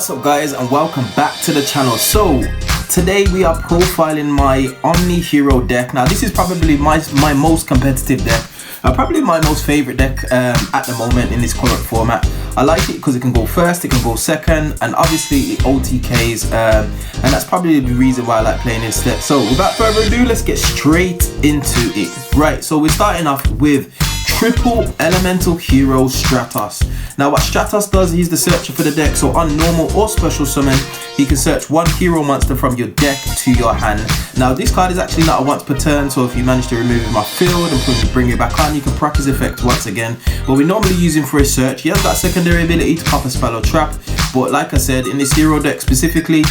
What's up guys, and welcome back to the channel. So today we are profiling my Omni hero deck. Now this is probably my most competitive deck, probably my most favorite deck at the moment in this current format. I like it because it can go first, it can go second, and obviously it OTKs, and that's probably the reason why I like playing this deck. So without further ado, let's get straight into it. Right, so we're starting off with triple elemental hero Stratos. Now what Stratos does, he's the searcher for the deck. So on normal or special summon, he can search one hero monster from your deck to your hand. Now this card is actually not a once per turn, so if you manage to remove him off field and bring it back on, you can proc his effect once again. But we normally use him for a search. He has got secondary ability to pop a spell or trap, but like I said, in this hero deck specifically,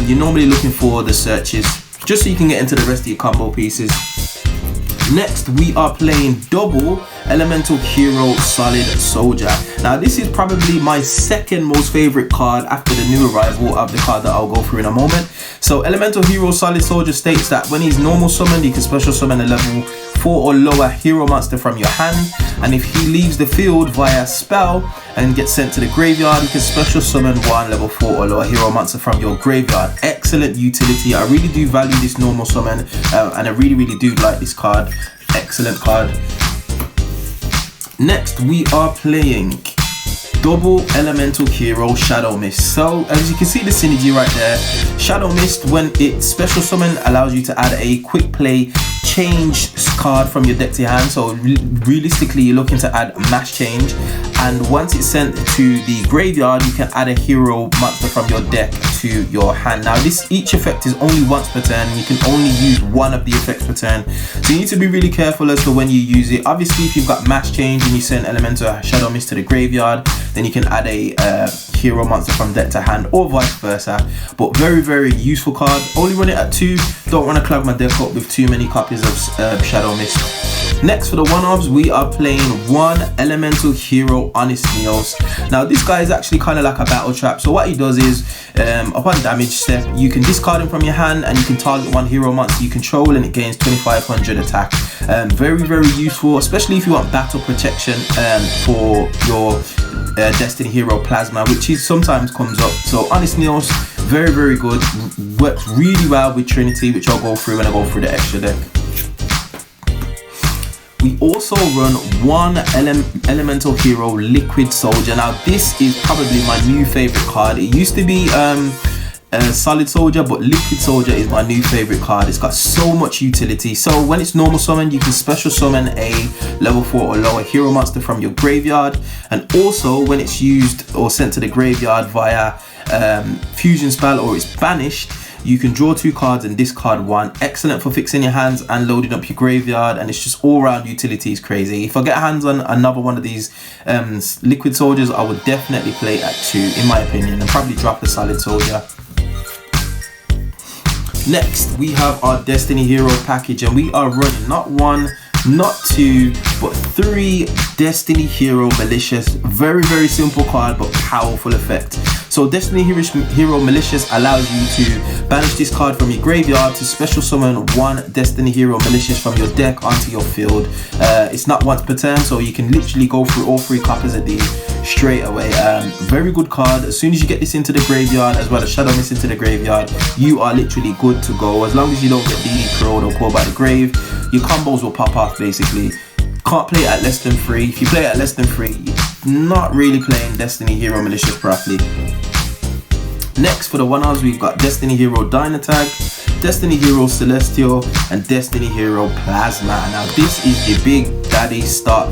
you're normally looking for the searches just so you can get into the rest of your combo pieces. Next, we are playing double elemental hero solid soldier. Now this is probably my second most favorite card after the new arrival of the card that I'll go through in a moment. So elemental hero solid soldier states that when he's normal summoned, you can special summon a level 4 or lower hero monster from your hand, and if he leaves the field via spell and gets sent to the graveyard, you can special summon one level 4 or lower hero monster from your graveyard. Excellent utility. I really do value this normal summon, and I really do like this card. Excellent card. Next, we are playing double elemental hero Shadow Mist. So as you can see the synergy right there, Shadow Mist, when it's special summon, allows you to add a quick play change card from your deck to your hand. So realistically, you're looking to add mass change, and once it's sent to the graveyard, you can add a hero monster from your deck to your hand. Now each effect is only once per turn, and you can only use one of the effects per turn, so you need to be really careful as to when you use it. Obviously, if you've got mass change and you send elemental Shadow Mist to the graveyard, then you can add a hero monster from deck to hand, or vice versa. But very useful card. Only run it at 2. Don't want to clog my deck up with too many copies of Shadow Mist. Next, for the one-offs, we are playing one elemental hero Honest Neos. Now this guy is actually kind of like a battle trap. So what he does is, upon damage step, you can discard him from your hand and you can target one hero monster you control, and it gains 2500 attack. Very useful, especially if you want battle protection for your Destiny Hero Plasma, which sometimes comes up. So Honest Neos, very good, works really well with Trinity, which I'll go through when I go through the extra deck. We also run one elemental hero Liquid Soldier. Now this is probably my new favorite card. It used to be Solid Soldier, but Liquid Soldier is my new favorite card. It's got so much utility. So when it's normal summoned, you can special summon a level 4 or lower hero monster from your graveyard, and also when it's used or sent to the graveyard via fusion spell or it's banished, you can draw 2 cards and discard 1. Excellent for fixing your hands and loading up your graveyard, and it's just all round utility is crazy. If I get hands on another one of these Liquid Soldiers, I would definitely play it at 2 in my opinion, and probably drop the Solid Soldier. Next, we have our Destiny Hero package, and we are running not 1, not 2, but 3 Destiny Hero Malicious. Very simple card, but powerful effect. So Destiny Hero Malicious allows you to banish this card from your graveyard to special summon one Destiny Hero Malicious from your deck onto your field. It's not once per turn, so you can literally go through all 3 copies of these straight away. Very good card. As soon as you get this into the graveyard, as well as Shadow Mist into the graveyard, you are literally good to go. As long as you don't get DD Crowed or Called by the Grave, your combos will pop off basically. Can't play it at less than 3. If you play it at less than 3, you're not really playing Destiny Hero Malicious properly. Next, for the one-offs, we've got Destiny Hero DynaTAC, Destiny Hero Celestial, and Destiny Hero Plasma. Now this is your big daddy start.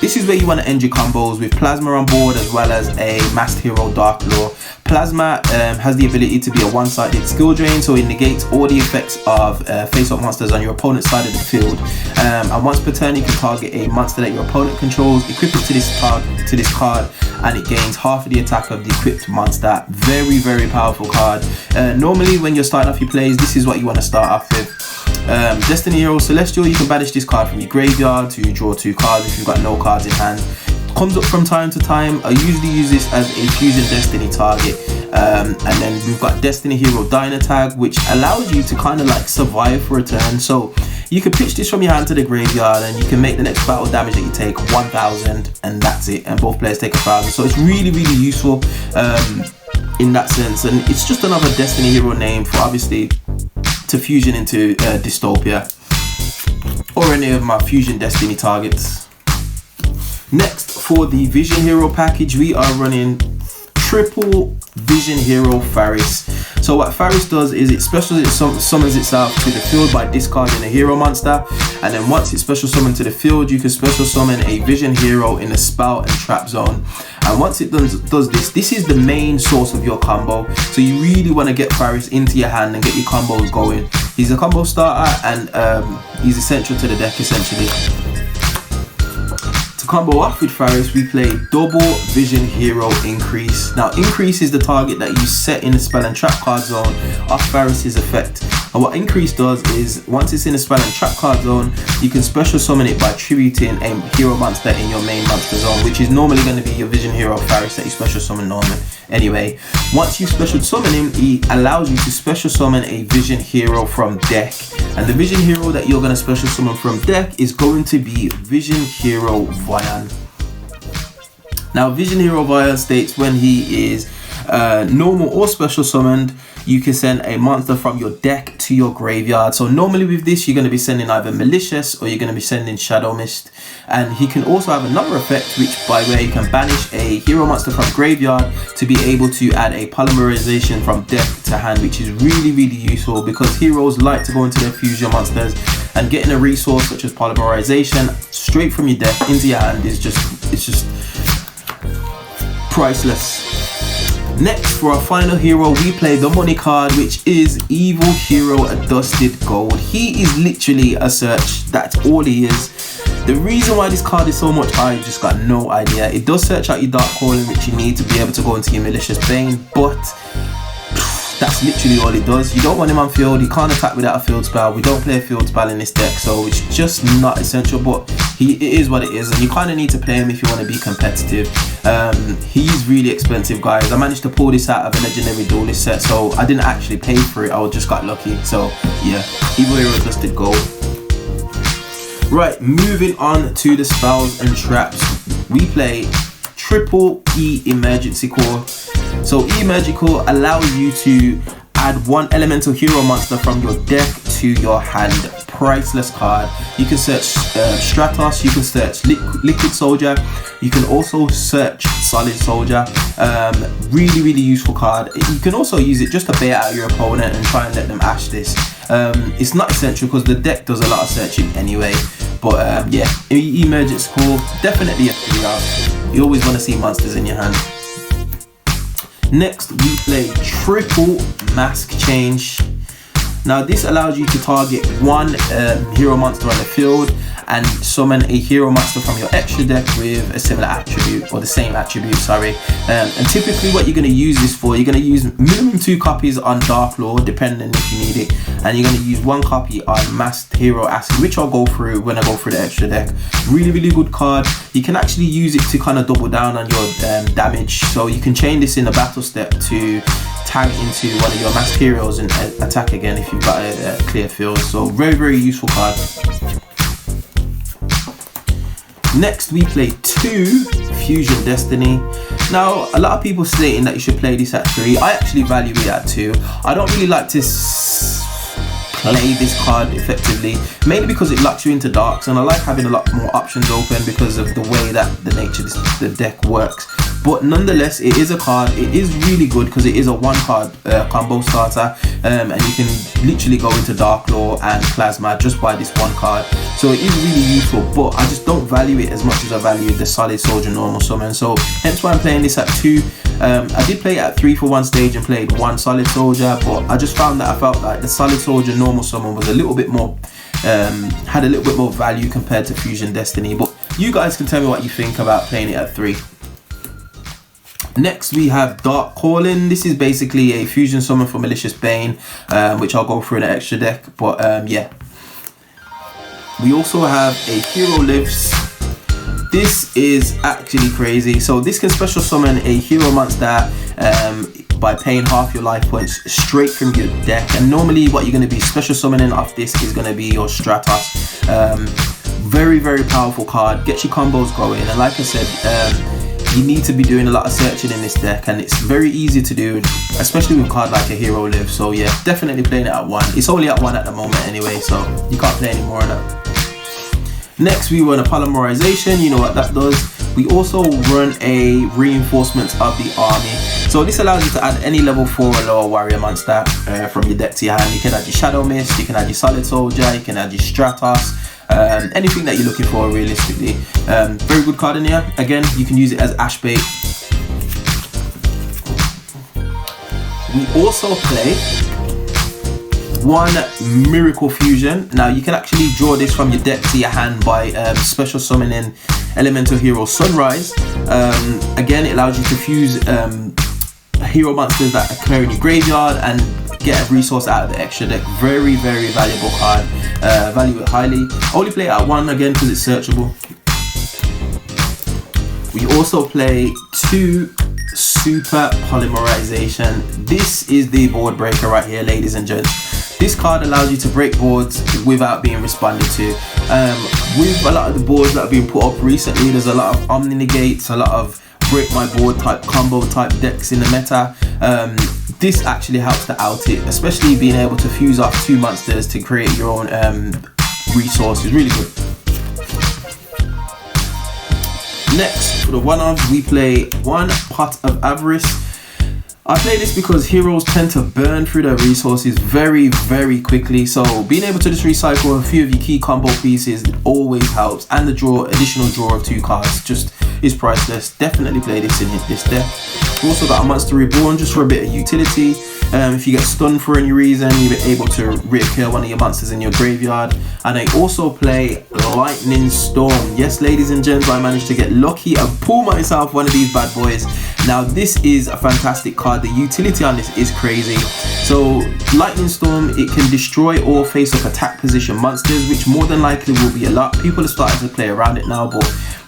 This is where you want to end your combos with Plasma on board, as well as a Masked Hero Dark Lore. Plasma has the ability to be a one-sided skill drain, so it negates all the effects of face-up monsters on your opponent's side of the field. And once per turn, you can target a monster that your opponent controls, equip it to this card, and it gains half of the attack of the equipped monster. Very powerful card. Normally, when you're starting off your plays, this is what you want to start off with. Destiny Hero Celestial, you can banish this card from your graveyard to draw 2 cards if you've got no cards in hand. Comes up from time to time. I usually use this as a Fusion Destiny target. And then we've got Destiny Hero DynaTAC, which allows you to kind of like survive for a turn. So you can pitch this from your hand to the graveyard, and you can make the next battle damage that you take 1000, and that's it. And both players take 1000. So it's really useful. in that sense, and it's just another Destiny hero name for obviously to fusion into Dystopia or any of my fusion Destiny targets. Next, for the Vision Hero package, we are running triple Vision Hero Faris. So what Faris does is it summons itself to the field by discarding a hero monster, and then once it's special summoned to the field, you can special summon a Vision Hero in a spell and trap zone. And once it does this is the main source of your combo. So you really want to get Faris into your hand and get your combos going. He's a combo starter, and he's essential to the deck essentially. To combo off with Faris, we play double Vision Hero Increase. Now, Increase is the target that you set in the spell and trap card zone off Faris' effect. And what Increase does is, once it's in the spell and trap card zone, you can special summon it by tributing a hero monster in your main monster zone, which is normally going to be your Vision Hero Faris that you special summon normally. Anyway, once you special summon him, he allows you to special summon a Vision Hero from deck. And the Vision Hero that you're going to special summon from deck is going to be Vision Hero Vian. Now, Vision Hero Vian states when he is normal or special summoned, you can send a monster from your deck to your graveyard. So normally with this, you're going to be sending either Malicious or you're going to be sending Shadow Mist. And he can also have another effect, which by the way, you can banish a hero monster from graveyard to be able to add a Polymerization from deck to hand, which is really, really useful because heroes like to go into their fusion monsters, and getting a resource such as Polymerization straight from your deck into your hand is just priceless. Next, for our final hero, we play the money card, which is Evil Hero Dusted Gold. He is literally a search. That's all he is. The reason why this card is so much, I just got no idea. It does search out your Dark Calling, which you need to be able to go into your Malicious Bane, but that's literally all it does. You don't want him on field. He can't attack without a field spell. We don't play a field spell in this deck, so it's just not essential, but it is what it is, and you kind of need to play him if you want to be competitive. He's really expensive, guys. I managed to pull this out of a legendary duelist set, so I didn't actually pay for it. I just got lucky. So yeah, Evil Hero Dusted Gold. Right, moving on to the spells and traps. We play triple E Emergency Core. So E Emergency Core allows you to add one elemental hero monster from your deck to your hand. Priceless card. You can search Stratos, you can search Liquid Soldier, you can also search Solid Soldier. Really, really useful card. You can also use it just to bait out your opponent and try and let them ash this. It's not essential because the deck does a lot of searching anyway, but yeah, Emergency Core, definitely a 3-out. You always want to see monsters in your hand. Next, we play triple Mask Change. Now, this allows you to target one hero monster on the field and summon a hero monster from your extra deck with a similar attribute, or the same attribute, sorry. And typically what you're going to use this for, you're going to use minimum 2 copies on Dark Lord, depending if you need it, and you're going to use 1 copy on Masked Hero Acid, which I'll go through when I go through the extra deck. Really, really good card. You can actually use it to kind of double down on your damage, so you can chain this in the battle step to tag into one of your masked heroes and attack again if you've got a clear field. So very, very useful card. Next, we play 2 Fusion Destiny. Now, a lot of people stating that you should play this at 3. I actually value it at 2. I don't really like to play this card effectively, mainly because it locks you into darks, and I like having a lot more options open because of the way that the nature of the deck works. But nonetheless, it is a card. It is really good because it is a 1-card combo starter, and you can literally go into Dark Law and Plasma just by this 1 card. So it is really useful, but I just don't value it as much as I value the Solid Soldier normal summon. So hence why I'm playing this at 2. I did play it at 3 for one stage and played 1 Solid Soldier, but I just found that I felt like the Solid Soldier normal summon was a little bit more, had a little bit more value compared to Fusion Destiny. But you guys can tell me what you think about playing it at 3. Next, we have Dark Calling. This is basically a fusion summon for Malicious Bane, which I'll go through in an extra deck. But yeah, we also have a Hero Lives. This is actually crazy. So this can special summon a hero monster by paying half your life points straight from your deck. And normally what you're going to be special summoning off this is going to be your Stratos. Very, very powerful card. Gets your combos going. And like I said, you need to be doing a lot of searching in this deck, and it's very easy to do, especially with a card like a Hero Live. So yeah, definitely playing it at 1. It's only at 1 at the moment anyway, so you can't play any more of that. Next, we run a Polymerization. You know what that does. We also run a Reinforcements of the Army. So this allows you to add any level 4 or lower warrior monster from your deck to your hand. You can add your Shadow Mist, you can add your Solid Soldier, you can add your Stratos, anything that you're looking for realistically. Very good card in here. Again, you can use it as Ash Bait. We also play one Miracle Fusion. Now you can actually draw this from your deck to your hand by special summoning Elemental Hero Sunrise. Again, it allows you to fuse hero monsters that occur in your graveyard and get a resource out of the extra deck. Very, very valuable card. Value it highly. Only play it at 1 again because it's searchable. We also play 2 Super Polymerization. This is the board breaker right here, ladies and gents. This card allows you to break boards without being responded to. With a lot of the boards that have been put up recently, there's a lot of Omni negates, a lot of break my board type combo type decks in the meta. This actually helps to out it, especially being able to fuse off 2 monsters to create your own resource is really good. Next, for the one-offs, we play 1 Pot of Avarice. I play this because heroes tend to burn through their resources very, very quickly. So being able to just recycle a few of your key combo pieces always helps. And the additional draw of 2 cards just is priceless. Definitely play this in this deck. We've also got a Monster Reborn just for a bit of utility. If you get stunned for any reason, you're able to reappear one of your monsters in your graveyard. And I also play Lightning Storm. Yes, ladies and gents, I managed to get lucky and pull myself one of these bad boys. Now, this is a fantastic card. The utility on this is crazy. So, Lightning Storm, it can destroy or face up attack position monsters, which more than likely will be a lot. People are starting to play around it now, but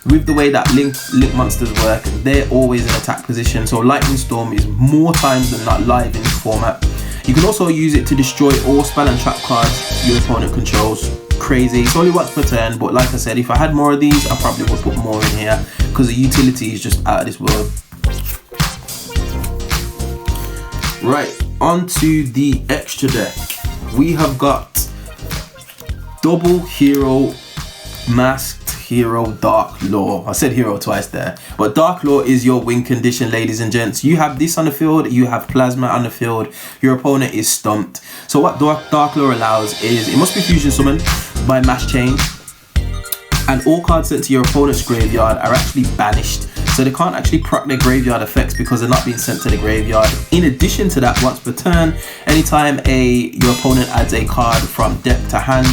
with the way that link monsters work, they're always in attack position. So Lightning Storm is more times than not live in this format. You can also use it to destroy all spell and trap cards your opponent controls. Crazy. It's only once per turn, but like I said, if I had more of these, I probably would put more in here because the utility is just out of this world. Right, onto the extra deck. We have got double hero masked hero Dark Law. I said hero twice there, but Dark Law is your win condition, ladies and gents. You have this on the field, you have plasma on the field, your opponent is stumped. So what Dark Law allows is it must be fusion summoned by mass change, and all cards sent to your opponent's graveyard are actually banished. So they can't actually proc their graveyard effects because they're not being sent to the graveyard. In addition to that, once per turn, anytime your opponent adds a card from deck to hand,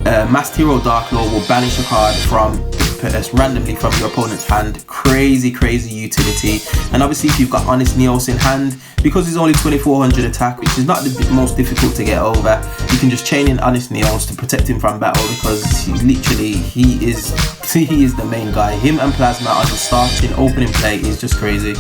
Masked Hero Dark Law will banish a card randomly from your opponent's hand. Crazy, crazy utility. And obviously, if you've got Honest Neos in hand, because it's only 2400 attack, which is not the most difficult to get over, you can just chain in Honest Neos to protect him from battle, because he is the main guy. Him and Plasma on the starting opening play is just crazy.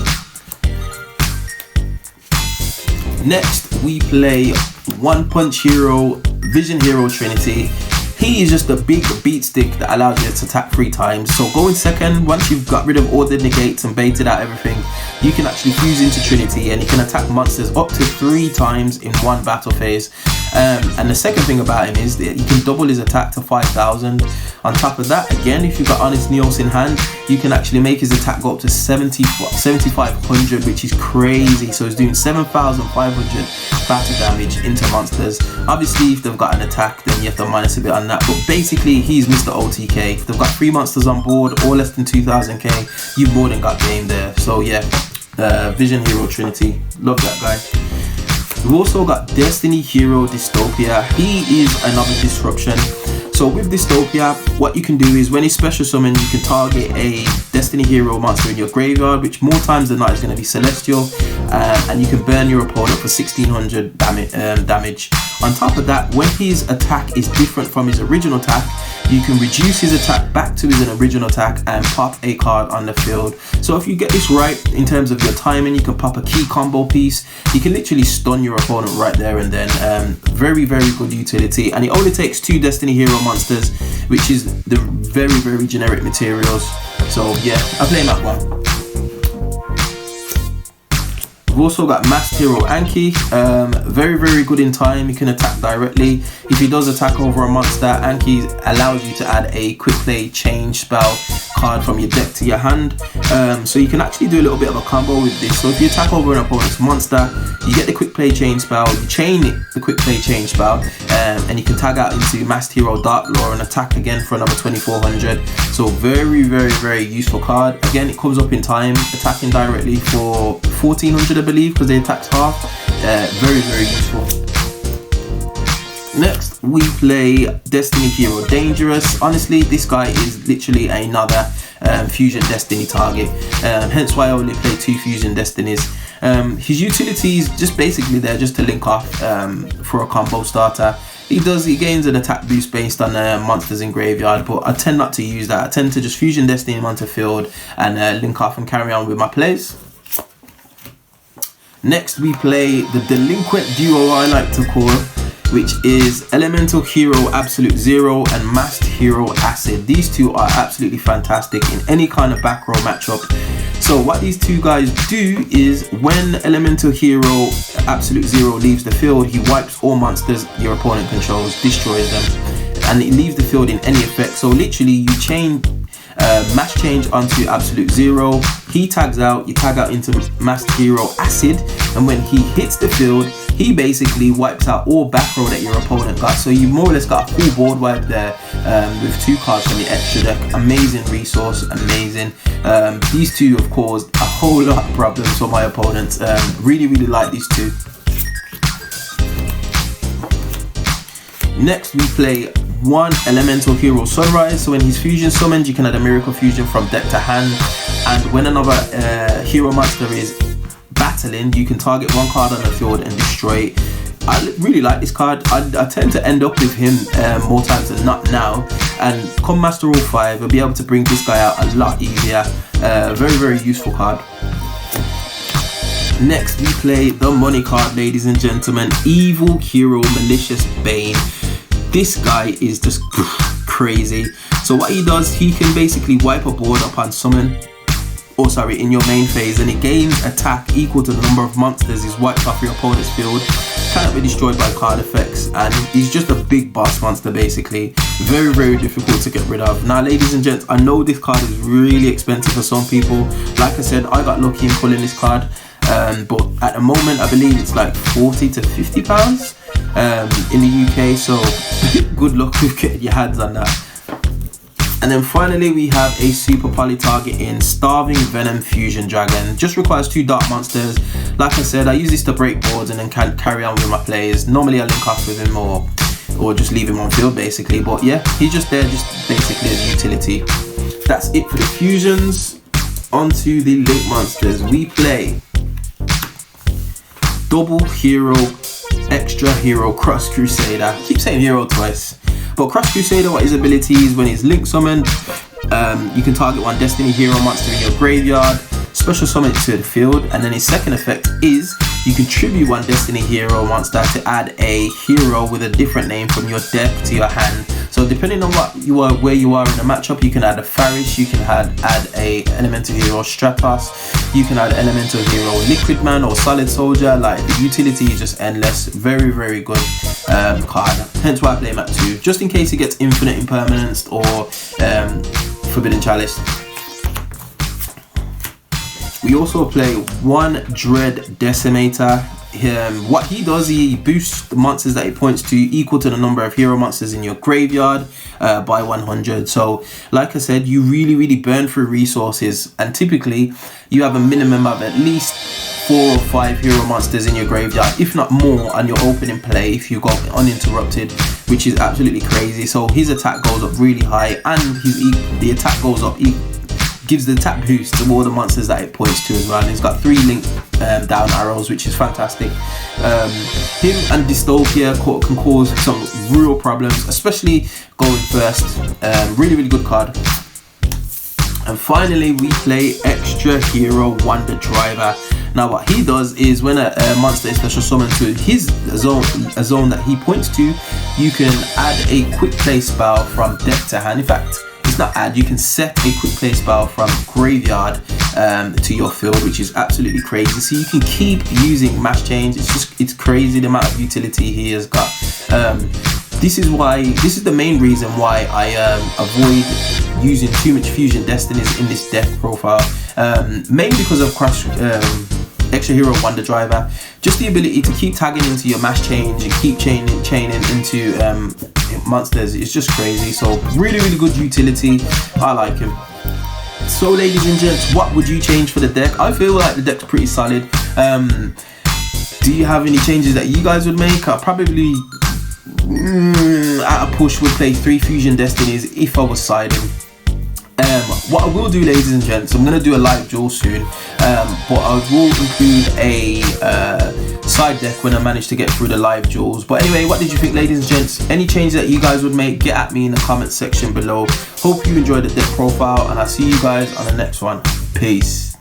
Next, we play One Punch Hero Vision Hero Trinity. He is just a big beat stick that allows you to attack 3 times. So going second, once you've got rid of all the negates and baited out everything, you can actually fuse into Trinity and you can attack monsters up to 3 times in one battle phase. And the second thing about him is that you can double his attack to 5,000. On top of that, again, if you've got Honest Neos in hand, you can actually make his attack go up to 7,500, which is crazy. So he's doing 7,500 battle damage into monsters. Obviously, if they've got an attack, then you have to minus a bit on that. But basically, he's Mr. OTK. If they've got 3 monsters on board or less than 2,000k, you've more than got game there. So yeah, Vision Hero Trinity. Love that guy. We've also got Destiny Hero Dystopia. He is another disruption. So with Dystopia, what you can do is when he's special summoned, you can target a Destiny Hero monster in your graveyard, which more times than not is going to be Celestial, and you can burn your opponent for 1,600 damage. On top of that, when his attack is different from his original attack, you can reduce his attack back to his original attack and pop a card on the field. So if you get this right in terms of your timing, you can pop a key combo piece. You can literally stun your opponent right there and then. Very, very good utility. And it only takes 2 Destiny Hero monsters, which is the very, very generic materials. So yeah, I play that one. We've also got Masked Hero Anki, very good in time. You can attack directly. If he does attack over a monster, Anki allows you to add a quick play change spell card from your deck to your hand. So you can actually do a little bit of a combo with this. So if you attack over an opponent's monster, you get the quick play change spell, you chain it, the quick play change spell, and you can tag out into Masked Hero Dark Lore and attack again for another 2400. So very useful card. Again, it comes up in time, attacking directly for 1400, I believe, because they attack half. Very useful. Next we play Destiny Hero Dangerous. Honestly, this guy is literally another Fusion Destiny target, hence why I only play 2 Fusion Destinies. His utility is just basically there just to link off for a combo starter. He gains an attack boost based on monsters in graveyard, but I tend not to use that. I tend to just Fusion Destiny him onto field and link off and carry on with my plays. Next we play the Delinquent duo, I like to call, which is Elemental Hero Absolute Zero and Masked Hero Acid. These two are absolutely fantastic in any kind of back row matchup. So what these two guys do is when Elemental Hero Absolute Zero leaves the field, he wipes all monsters your opponent controls, destroys them, and it leaves the field in any effect. So literally you mass change onto Absolute Zero, he tags out, you tag out into Masked Hero Acid, and when he hits the field, he basically wipes out all back row that your opponent got. So you more or less got a full board wipe there with 2 cards from the extra deck. Amazing resource, amazing. These two have caused a whole lot of problems for my opponents. Really like these two. Next we play 1 Elemental Hero Sunrise. So when he's fusion summoned, you can add a Miracle Fusion from deck to hand, and when another hero monster is battling, you can target 1 card on the field and destroy it. I really like this card. I tend to end up with him more times than not now, and come Master Rule 5 I'll be able to bring this guy out a lot easier. Very useful card. Next we play the money card, ladies and gentlemen, Evil Hero Malicious Bane. This guy is just crazy. So what he does, he can basically wipe a board upon summon, in your main phase, and it gains attack equal to the number of monsters is wiped off your opponent's field. Cannot be destroyed by card effects, and he's just a big boss monster basically. Very difficult to get rid of. Now ladies and gents, I know this card is really expensive for some people. Like I said, I got lucky in pulling this card, but at the moment I believe it's like 40 to 50 pounds in the UK, so good luck with getting your hands on that. And then finally we have a super poly target in Starving Venom Fusion Dragon. Just requires 2 dark monsters. Like I said, I use this to break boards and then can carry on with my plays. Normally I link off with him or just leave him on field basically, but yeah, he's just there just basically as utility. That's it for the fusions. Onto the link monsters. We play Double Hero Extra Hero Cross Crusader. I keep saying hero twice. But Cross Crusader, what his ability is, when he's link summoned, you can target 1 Destiny Hero monster in your graveyard, special summon it to the field, and then his second effect is you can tribute 1 Destiny Hero monster to add a hero with a different name from your deck to your hand. So depending on where you are in the matchup, you can add a Farish, you can add a Elemental Hero Stratos, you can add Elemental Hero Liquid Man or Solid Soldier. Like, the utility is just endless. Very good card. Hence why I play him at 2, just in case he gets Infinite Impermanence or Forbidden Chalice. We also play 1 Dread Decimator. What he does, he boosts the monsters that he points to equal to the number of hero monsters in your graveyard by 100. So like I said, you really burn through resources, and typically you have a minimum of at least 4 or 5 hero monsters in your graveyard, if not more, on your opening play if you go uninterrupted, which is absolutely crazy. So his attack goes up really high, and the attack goes up, gives the attack boost to all the monsters that it points to as well. And he's got 3 link down arrows, which is fantastic. Him and Dystopia can cause some real problems, especially going first. Really good card. And finally we play Extra Hero Wonder Driver. Now what he does is when a monster is special summoned to his zone that he points to, you can add a quick play spell from deck to hand. In fact, it's not add, you can set a quick play spell from graveyard to your field, which is absolutely crazy. So you can keep using mass change. It's crazy the amount of utility he has got. This is the main reason why I avoid using too much fusion destinies in this deck profile, mainly because of extra hero wonder driver. Just the ability to keep tagging into your mass change and keep chaining into monsters. It's just crazy. So really good utility. I like him. So ladies and gents, what would you change for the deck? I feel like the deck's pretty solid. Do you have any changes that you guys would make? I probably at a push would play 3 fusion destinies if I was siding. What I will do, ladies and gents, I'm going to do a live duel soon, but I will include a side deck when I manage to get through the live duels. But anyway, what did you think, ladies and gents? Any changes that you guys would make, get at me in the comment section below. Hope you enjoyed the deck profile, and I'll see you guys on the next one. Peace.